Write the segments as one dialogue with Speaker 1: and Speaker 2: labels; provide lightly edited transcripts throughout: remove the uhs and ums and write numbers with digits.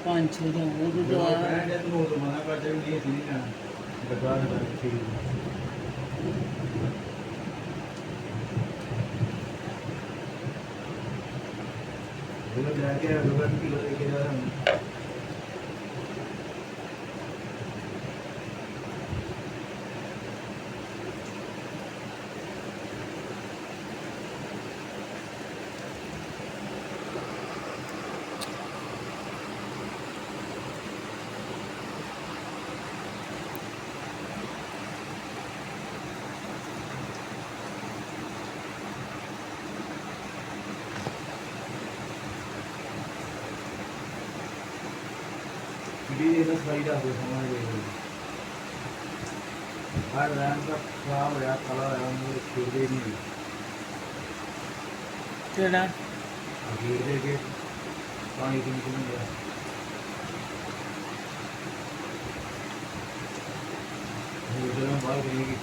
Speaker 1: 5 6 ਦਾ ਉਹ
Speaker 2: ਜਦੋਂ
Speaker 1: ਦੁਆ
Speaker 2: ਕਹਿੰਦੇ ਤੂੰ ਉਹ ਮਨਾ ਕਰਦੇ ਵੀ ਨਹੀਂ ਅਸੀਂ ਨਹੀਂ ਜਾਣਾ ਬਰਬਾਦ ਕਰ ਠੀਕ ਜਦੋਂ ਜਾ ਕੇ ਲੋਕਾਂ ਨੂੰ ਕਿਲੋ ਦੇ ਕੇ ਜਾ ਰਹਾ भी इस फायदा हो समझ गए हर रैम का खराब हो खड़ा है मुझे छेड़े नहीं
Speaker 1: केड़ा
Speaker 2: घेर दे के पानी की निकल गया मुझे बाहर करने की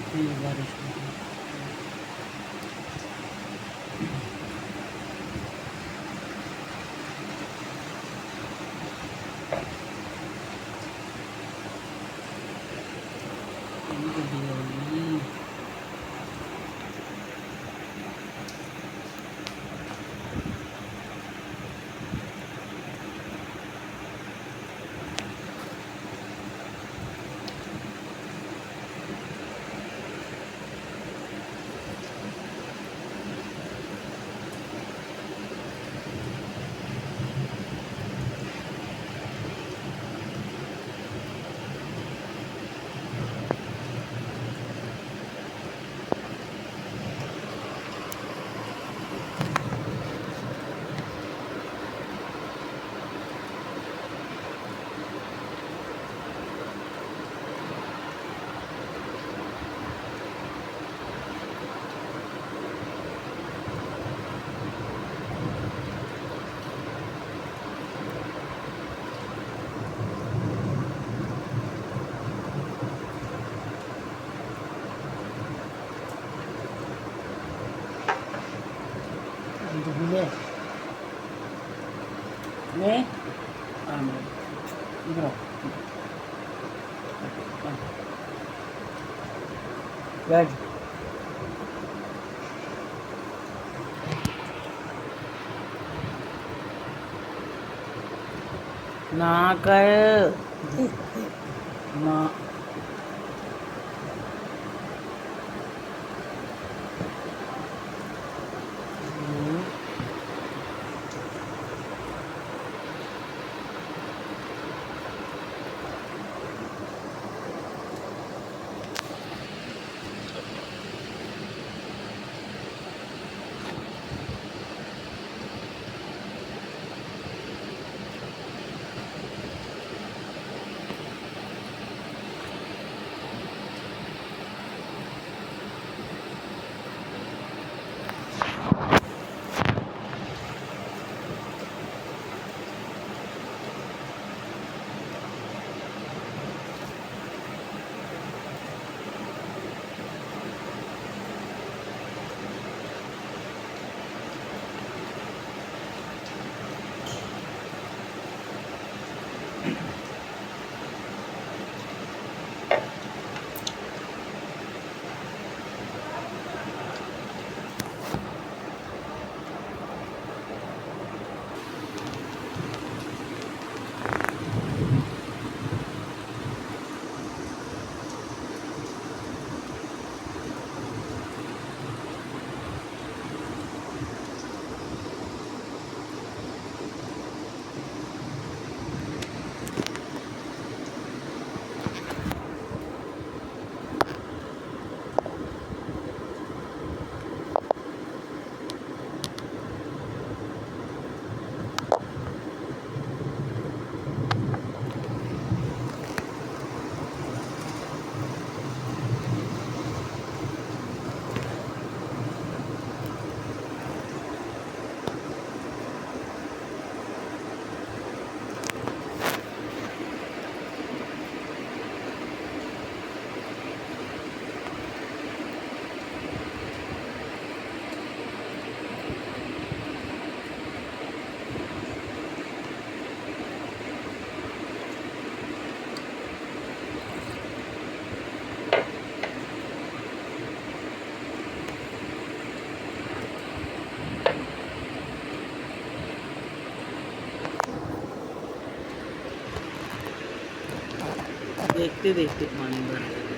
Speaker 2: इतनी
Speaker 1: बारिश Ne? Amen. Bro. Good. ना कर ना देखते देखते पानी भर गया।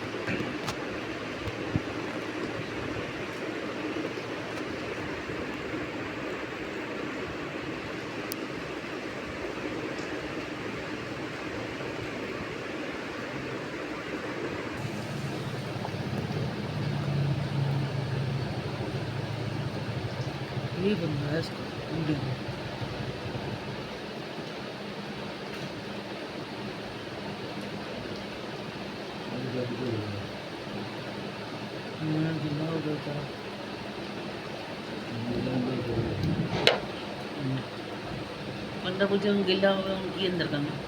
Speaker 1: ये बंदा है इसका वीडियो में। मैं जिंदा हो गया था। बंदा कुछ गिला हो गया उनकी अंदर करना।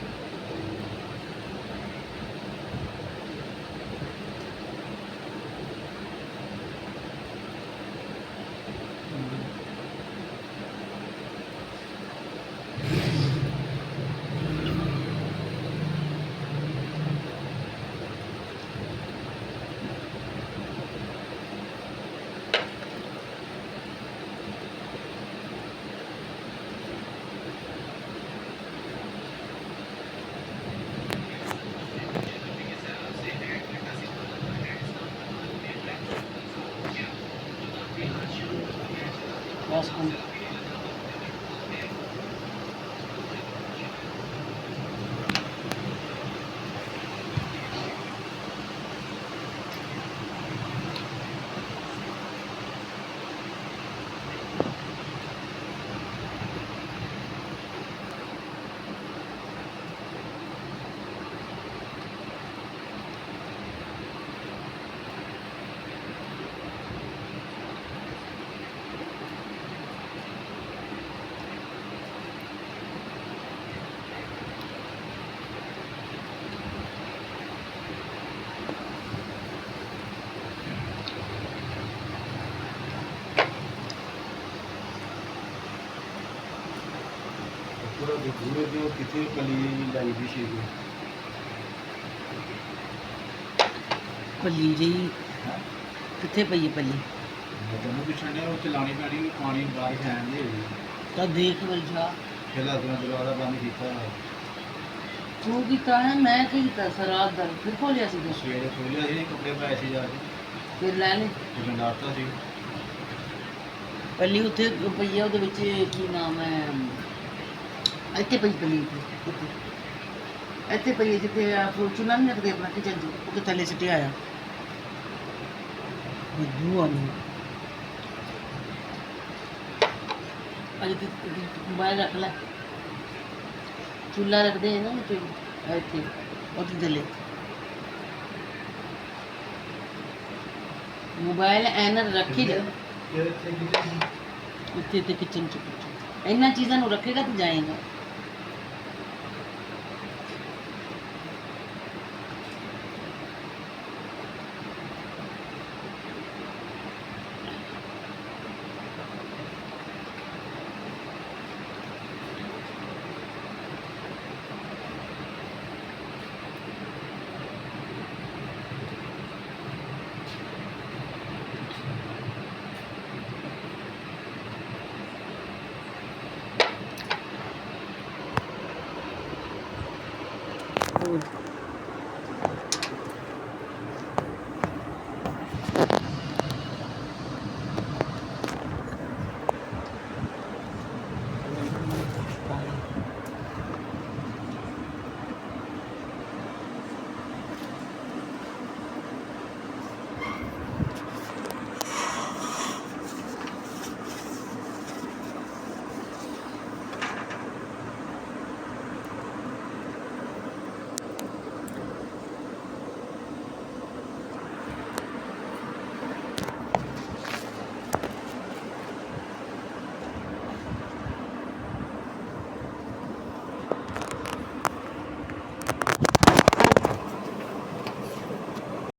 Speaker 1: बस हम
Speaker 2: पूरा घूमे जो कितनी पली लाई थी शेर
Speaker 1: पली जी कितने पई है पली
Speaker 2: मतलब पिछड़ने और चलानी पैनी पानी बाहर फैन दे
Speaker 1: तो देख बलझा
Speaker 2: फिर अपना दरवाजा बंद किया
Speaker 1: तू कीता है मैं की कीता सरात दा फिर खोलिया सी
Speaker 2: सवेरे खोलिया ਸੀ ਕੱਪੜੇ ਪਾਏ ਸੀ ਜਾ ਕੇ
Speaker 1: फिर ਲੈ ले
Speaker 2: ਤੇ ਡਾਕਟਰ ਸੀ
Speaker 1: पली उत्थे पई है ਉਹਦੇ ਵਿੱਚ ਕੀ ਨਾਮ ਹੈ ਇੱਥੇ ਪਈ ਪਲੀ ਇੱਥੇ ਪਈ ਜਿੱਥੇ ਫੋਰਚੂਨਰ ਨਹੀਂ ਰੱਖਦੇ ਆਪਣਾ ਕਿਚਨ ਚ ਉਹ ਥੱਲੇ ਸਿੱਟਿਆ ਆਇਆ ਬਦਬੂ ਆਉਂਦੀ ਅਜੇ ਤੇ ਮੋਬਾਈਲ ਰੱਖ ਲੈ ਚੁੱਲ੍ਹਾ ਰੱਖਦੇ ਹੈ ਨਾ ਇੱਥੇ ਉਹਦੇ ਥੱਲੇ ਮੋਬਾਈਲ ਐਨ ਰੱਖੀ ਜਾ ਇੱਥੇ ਤੇ ਕਿਚਨ ਚ ਇਹਨਾਂ ਚੀਜ਼ਾਂ ਨੂੰ ਰੱਖੇਗਾ ਤੇ ਜਾਏਗਾ Good.